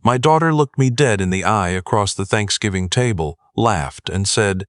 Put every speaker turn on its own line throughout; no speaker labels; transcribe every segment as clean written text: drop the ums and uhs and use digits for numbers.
My daughter looked me dead in the eye across the Thanksgiving table, laughed, and said,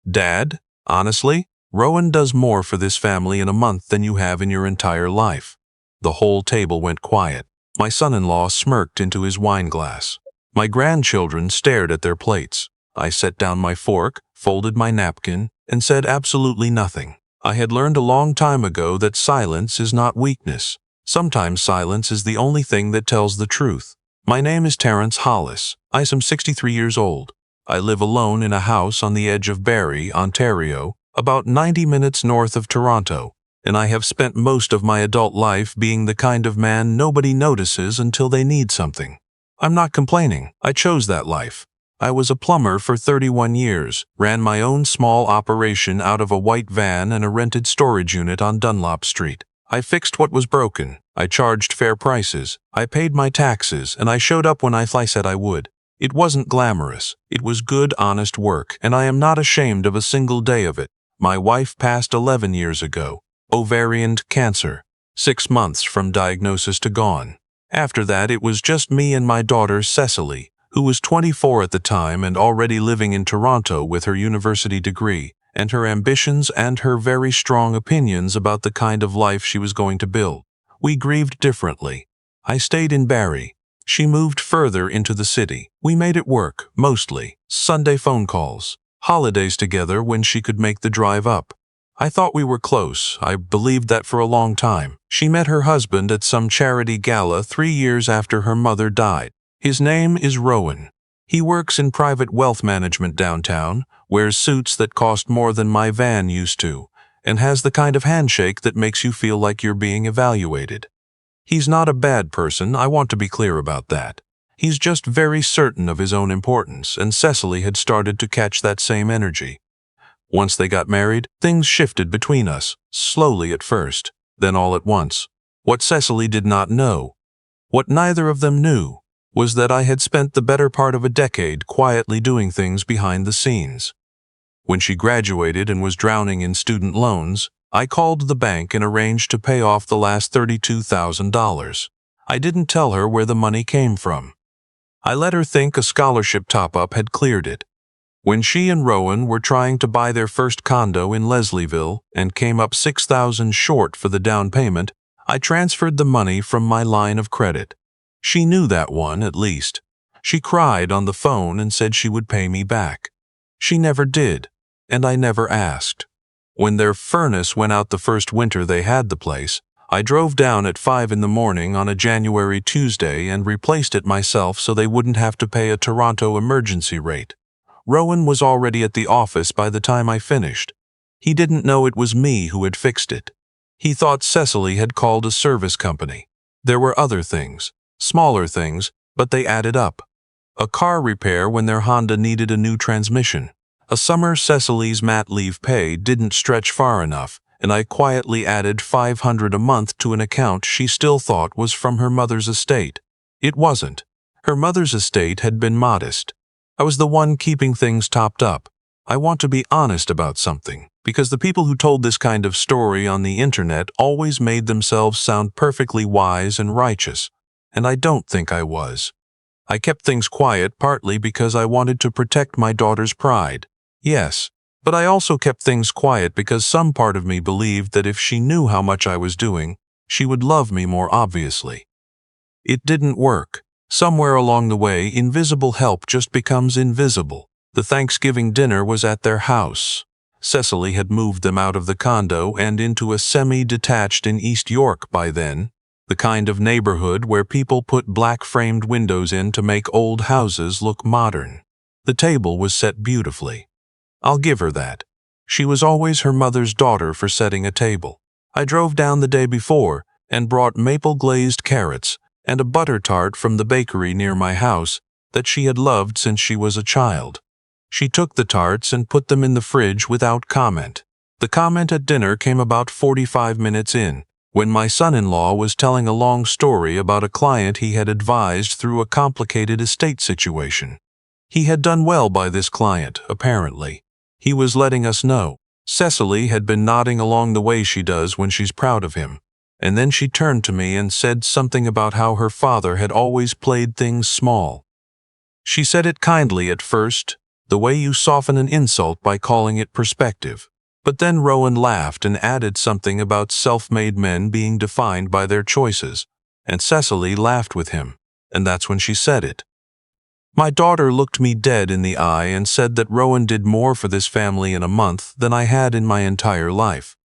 "Dad, honestly, Rowan does more for this family in a month than you have in your entire life." The whole table went quiet. My son-in-law smirked into his wine glass. My grandchildren stared at their plates. I set down my fork, folded my napkin, and said absolutely nothing. I had learned a long time ago that silence is not weakness. Sometimes silence is the only thing that tells the truth. My name is Terrence Hollis. I am 63 years old. I live alone in a house on the edge of Barrie, Ontario, about 90 minutes north of Toronto, and I have spent most of my adult life being the kind of man nobody notices until they need something. I'm not complaining. I chose that life. I was a plumber for 31 years, ran my own small operation out of a white van and a rented storage unit on Dunlop Street. I fixed what was broken. I charged fair prices. I paid my taxes, and I showed up when I said I would. It wasn't glamorous. It was good, honest work, and I am not ashamed of a single day of it. My wife passed 11 years ago. Ovarian cancer. 6 months from diagnosis to gone. After that, it was just me and my daughter Cecily, who was 24 at the time and already living in Toronto with her university degree, and her ambitions and her very strong opinions about the kind of life she was going to build. We grieved differently. I stayed in Barrie. She moved further into the city. We made it work, mostly. Sunday phone calls. Holidays together when she could make the drive up. I thought we were close. I believed that for a long time. She met her husband at some charity gala 3 years after her mother died. His name is Rowan. He works in private wealth management downtown, wears suits that cost more than my van used to, and has the kind of handshake that makes you feel like you're being evaluated. He's not a bad person, I want to be clear about that. He's just very certain of his own importance, and Cecily had started to catch that same energy. Once they got married, things shifted between us, slowly at first, then all at once. What Cecily did not know, what neither of them knew, was that I had spent the better part of a decade quietly doing things behind the scenes. When she graduated and was drowning in student loans, I called the bank and arranged to pay off the last $32,000. I didn't tell her where the money came from. I let her think a scholarship top-up had cleared it. When she and Rowan were trying to buy their first condo in Leslieville and came up $6,000 short for the down payment, I transferred the money from my line of credit. She knew that one, at least. She cried on the phone and said she would pay me back. She never did, and I never asked. When their furnace went out the first winter they had the place, I drove down at 5 in the morning on a January Tuesday and replaced it myself so they wouldn't have to pay a Toronto emergency rate. Rowan was already at the office by the time I finished. He didn't know it was me who had fixed it. He thought Cecily had called a service company. There were other things, smaller things, but they added up. A car repair when their Honda needed a new transmission. A summer Cecily's mat leave pay didn't stretch far enough, and I quietly added $500 a month to an account she still thought was from her mother's estate. It wasn't. Her mother's estate had been modest. I was the one keeping things topped up. I want to be honest about something, because the people who told this kind of story on the internet always made themselves sound perfectly wise and righteous, and I don't think I was. I kept things quiet partly because I wanted to protect my daughter's pride. Yes, but I also kept things quiet because some part of me believed that if she knew how much I was doing, she would love me more obviously. It didn't work. Somewhere along the way, invisible help just becomes invisible. The Thanksgiving dinner was at their house. Cecily had moved them out of the condo and into a semi-detached in East York by then, the kind of neighborhood where people put black-framed windows in to make old houses look modern. The table was set beautifully. I'll give her that. She was always her mother's daughter for setting a table. I drove down the day before and brought maple-glazed carrots and a butter tart from the bakery near my house that she had loved since she was a child. She took the tarts and put them in the fridge without comment. The comment at dinner came about 45 minutes in, when my son-in-law was telling a long story about a client he had advised through a complicated estate situation. He had done well by this client, apparently. He was letting us know. Cecily had been nodding along the way she does when she's proud of him. And then she turned to me and said something about how her father had always played things small. She said it kindly at first, the way you soften an insult by calling it perspective. But then Rowan laughed and added something about self-made men being defined by their choices, and Cecily laughed with him, and that's when she said it. My daughter looked me dead in the eye and said that Rowan did more for this family in a month than I had in my entire life.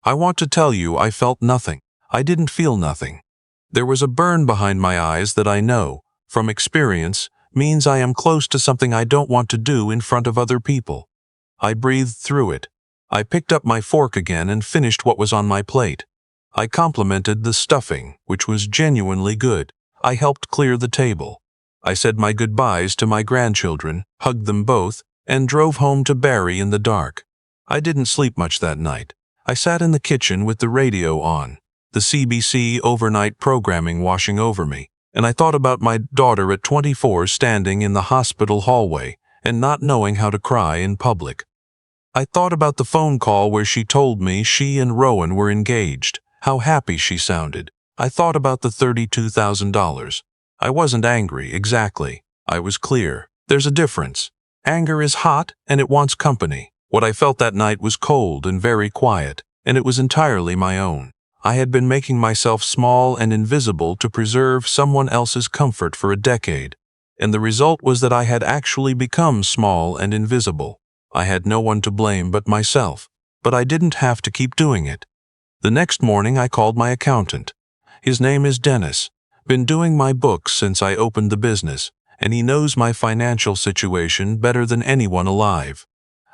I want to tell you I felt nothing. I didn't feel nothing. There was a burn behind my eyes that I know, from experience, means I am close to something I don't want to do in front of other people. I breathed through it. I picked up my fork again and finished what was on my plate. I complimented the stuffing, which was genuinely good. I helped clear the table. I said my goodbyes to my grandchildren, hugged them both, and drove home to Barrie in the dark. I didn't sleep much that night. I sat in the kitchen with the radio on, the CBC overnight programming washing over me, and I thought about my daughter at 24 standing in the hospital hallway and not knowing how to cry in public. I thought about the phone call where she told me she and Rowan were engaged, how happy she sounded. I thought about the $32,000. I wasn't angry, exactly. I was clear. There's a difference. Anger is hot and it wants company. What I felt that night was cold and very quiet, and it was entirely my own. I had been making myself small and invisible to preserve someone else's comfort for a decade, and the result was that I had actually become small and invisible. I had no one to blame but myself, but I didn't have to keep doing it. The next morning I called my accountant. His name is Dennis. Been doing my books since I opened the business, and he knows my financial situation better than anyone alive.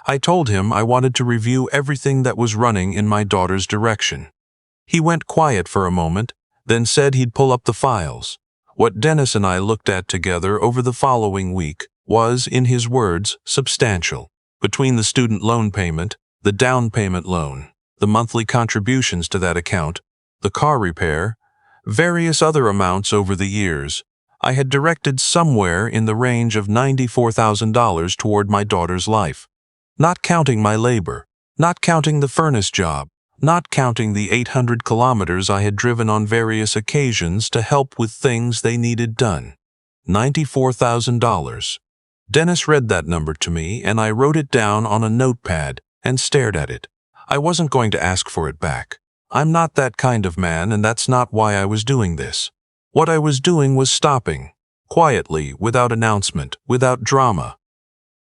I told him I wanted to review everything that was running in my daughter's direction. He went quiet for a moment, then said he'd pull up the files. What Dennis and I looked at together over the following week was, in his words, substantial. Between the student loan payment, the down payment loan, the monthly contributions to that account, the car repair, various other amounts over the years, I had directed somewhere in the range of $94,000 toward my daughter's life. Not counting my labor, not counting the furnace job, not counting the 800 kilometers I had driven on various occasions to help with things they needed done. $94,000. Dennis read that number to me, and I wrote it down on a notepad and stared at it. I wasn't going to ask for it back. I'm not that kind of man, and that's not why I was doing this. What I was doing was stopping, quietly, without announcement, without drama.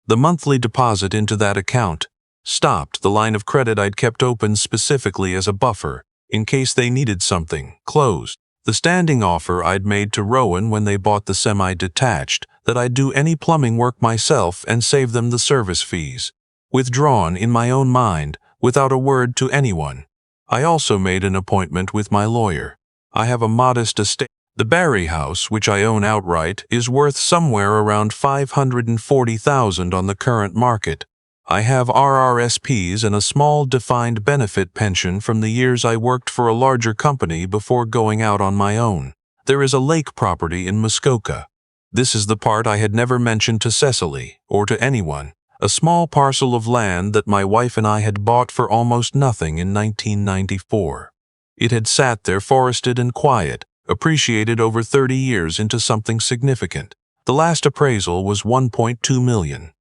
The monthly deposit into that account stopped the line of credit I'd kept open specifically as a buffer, in case they needed something, closed. The standing offer I'd made to Rowan when they bought the semi-detached, that I'd do any plumbing work myself and save them the service fees. Withdrawn in my own mind, without a word to anyone. I also made an appointment with my lawyer. I have a modest estate. The Barrie house, which I own outright, is worth somewhere around $540,000 on the current market. I have RRSPs and a small defined benefit pension from the years I worked for a larger company before going out on my own. There is a lake property in Muskoka. This is the part I had never mentioned to Cecily, or to anyone. A small parcel of land that my wife and I had bought for almost nothing in 1994. It had sat there forested and quiet, appreciated over 30 years into something significant. The last appraisal was $1.2 million.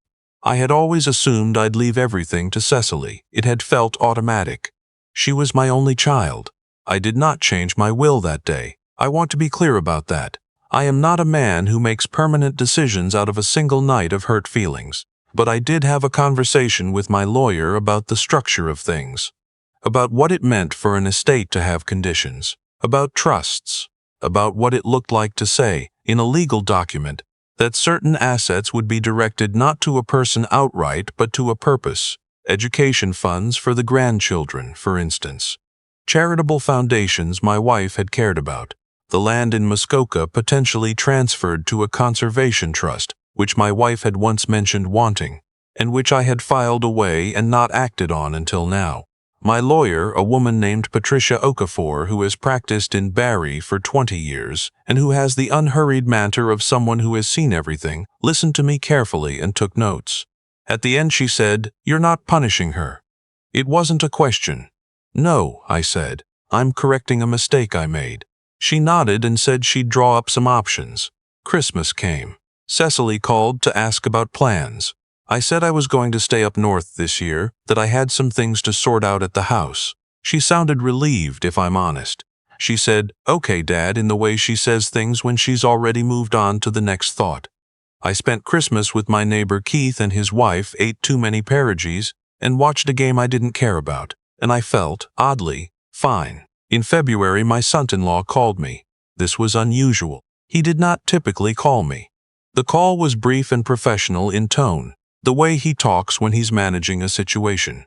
I had always assumed I'd leave everything to Cecily. It had felt automatic. She was my only child. I did not change my will that day. I want to be clear about that. I am not a man who makes permanent decisions out of a single night of hurt feelings. But I did have a conversation with my lawyer about the structure of things, about what it meant for an estate to have conditions, about trusts, about what it looked like to say, in a legal document, that certain assets would be directed not to a person outright but to a purpose, education funds for the grandchildren, for instance. Charitable foundations my wife had cared about, the land in Muskoka potentially transferred to a conservation trust, which my wife had once mentioned wanting, and which I had filed away and not acted on until now. My lawyer, a woman named Patricia Okafor, who has practiced in Barrie for 20 years, and who has the unhurried manner of someone who has seen everything, listened to me carefully and took notes. At the end she said, "You're not punishing her." It wasn't a question. "No," I said. "I'm correcting a mistake I made." She nodded and said she'd draw up some options. Christmas came. Cecily called to ask about plans. I said I was going to stay up north this year, that I had some things to sort out at the house. She sounded relieved, if I'm honest. She said, "Okay, Dad," in the way she says things when she's already moved on to the next thought. I spent Christmas with my neighbor Keith and his wife, ate too many pierogies, and watched a game I didn't care about, and I felt, oddly, fine. In February, my son-in-law called me. This was unusual. He did not typically call me. The call was brief and professional in tone, the way he talks when he's managing a situation.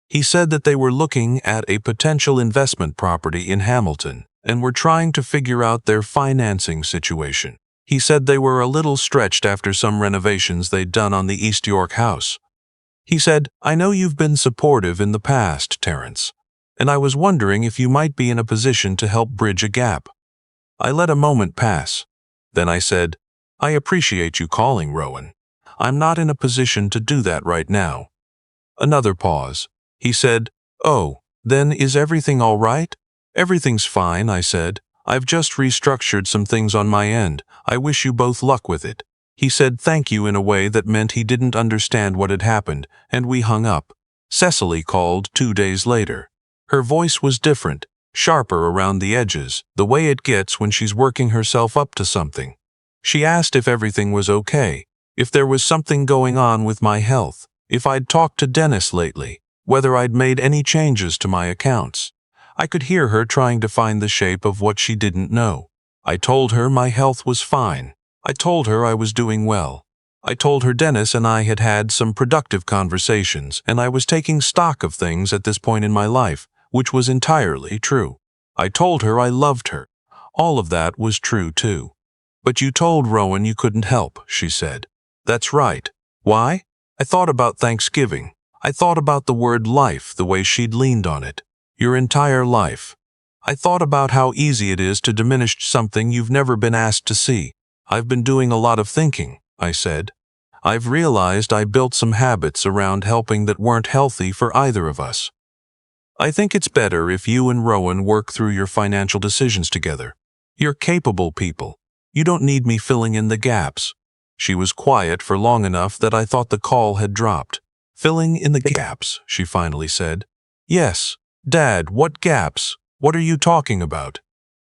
He said that they were looking at a potential investment property in Hamilton and were trying to figure out their financing situation. He said they were a little stretched after some renovations they'd done on the East York house. He said, "I know you've been supportive in the past, Terrence, and I was wondering if you might be in a position to help bridge a gap." I let a moment pass. Then I said, "I appreciate you calling, Rowan. I'm not in a position to do that right now." Another pause. He said, "Oh, then is everything all right?" "Everything's fine," I said. "I've just restructured some things on my end. I wish you both luck with it." He said thank you in a way that meant he didn't understand what had happened, and we hung up. Cecily called 2 days later. Her voice was different, sharper around the edges, the way it gets when she's working herself up to something. She asked if everything was okay, if there was something going on with my health, if I'd talked to Dennis lately, whether I'd made any changes to my accounts. I could hear her trying to find the shape of what she didn't know. I told her my health was fine. I told her I was doing well. I told her Dennis and I had had some productive conversations, and I was taking stock of things at this point in my life, which was entirely true. I told her I loved her. All of that was true too. "But you told Rowan you couldn't help," she said. "That's right. Why?" I thought about Thanksgiving. I thought about the word life, the way she'd leaned on it. Your entire life. I thought about how easy it is to diminish something you've never been asked to see. "I've been doing a lot of thinking," I said. "I've realized I built some habits around helping that weren't healthy for either of us. I think it's better if you and Rowan work through your financial decisions together. You're capable people. You don't need me filling in the gaps." She was quiet for long enough that I thought the call had dropped. "Filling in the gaps," she finally said. "Yes. Dad, what gaps? What are you talking about?"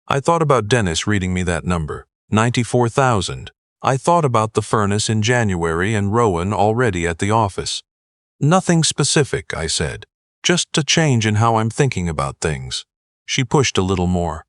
I thought about Dennis reading me that number, 94,000. I thought about the furnace in January and Rowan already at the office. "Nothing specific," I said. "Just a change in how I'm thinking about things." She pushed a little more.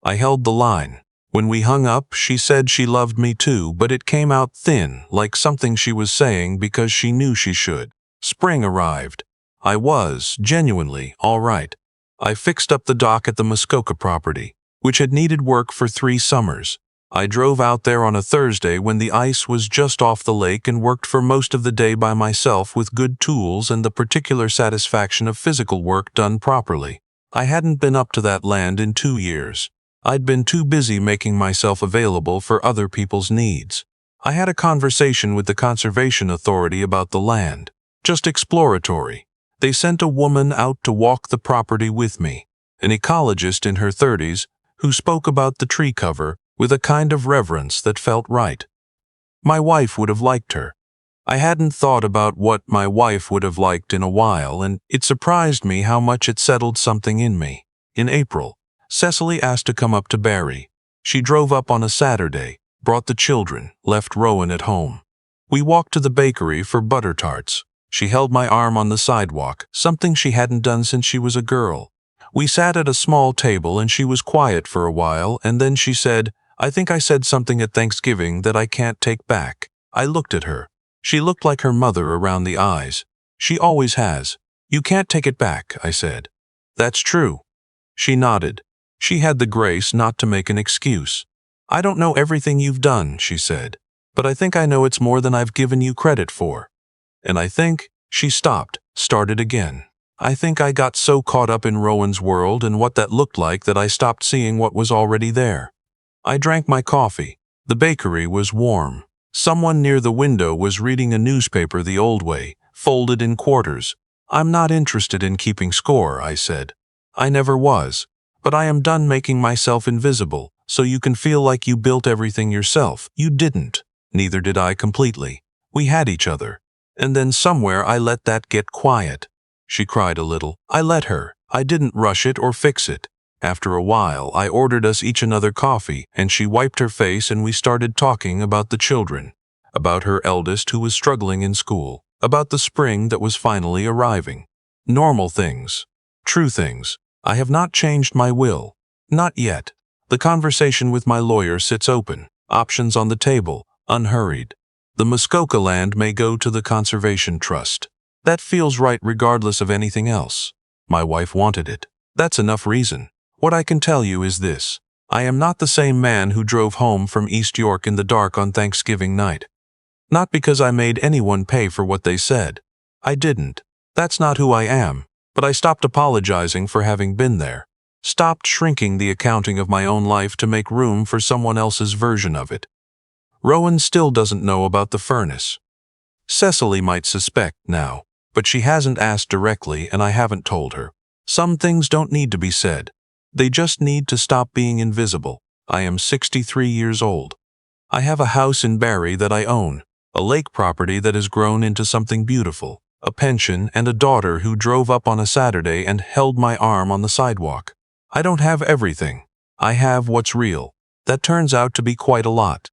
I held the line. When we hung up, she said she loved me too, but it came out thin, like something she was saying because she knew she should. Spring arrived. I was, genuinely, all right. I fixed up the dock at the Muskoka property, which had needed work for 3 summers. I drove out there on a Thursday when the ice was just off the lake and worked for most of the day by myself with good tools and the particular satisfaction of physical work done properly. I hadn't been up to that land in 2 years. I'd been too busy making myself available for other people's needs. I had a conversation with the Conservation Authority about the land. Just exploratory. They sent a woman out to walk the property with me, an ecologist in her 30s, who spoke about the tree cover with a kind of reverence that felt right. My wife would have liked her. I hadn't thought about what my wife would have liked in a while, and it surprised me how much it settled something in me. In April, Cecily asked to come up to Barrie. She drove up on a Saturday, brought the children, left Rowan at home. We walked to the bakery for butter tarts. She held my arm on the sidewalk, something she hadn't done since she was a girl. We sat at a small table and she was quiet for a while, and then she said, "I think I said something at Thanksgiving that I can't take back." I looked at her. She looked like her mother around the eyes. "She always has." "You can't take it back," I said. "That's true." She nodded. She had the grace not to make an excuse. "I don't know everything you've done," she said, "but I think I know it's more than I've given you credit for." And I think, she stopped, started again. I think I got so caught up in Rowan's world and what that looked like that I stopped seeing what was already there. I drank my coffee. The bakery was warm. Someone near the window was reading a newspaper the old way, folded in quarters. "I'm not interested in keeping score," I said. "I never was. But I am done making myself invisible, so you can feel like you built everything yourself. You didn't." Neither did I completely. We had each other. And then somewhere I let that get quiet. She cried a little. I let her. I didn't rush it or fix it. After a while, I ordered us each another coffee, and she wiped her face and we started talking about the children. About her eldest who was struggling in school. About the spring that was finally arriving. Normal things. True things. I have not changed my will. Not yet. The conversation with my lawyer sits open. Options on the table. Unhurried. The Muskoka land may go to the Conservation Trust. That feels right regardless of anything else. My wife wanted it. That's enough reason. What I can tell you is this. I am not the same man who drove home from East York in the dark on Thanksgiving night. Not because I made anyone pay for what they said. I didn't. That's not who I am. But I stopped apologizing for having been there. Stopped shrinking the accounting of my own life to make room for someone else's version of it. Rowan still doesn't know about the furnace. Cecily might suspect now, but she hasn't asked directly and I haven't told her. Some things don't need to be said. They just need to stop being invisible. I am 63 years old. I have a house in Barrie that I own, a lake property that has grown into something beautiful, a pension and a daughter who drove up on a Saturday and held my arm on the sidewalk. I don't have everything. I have what's real. That turns out to be quite a lot.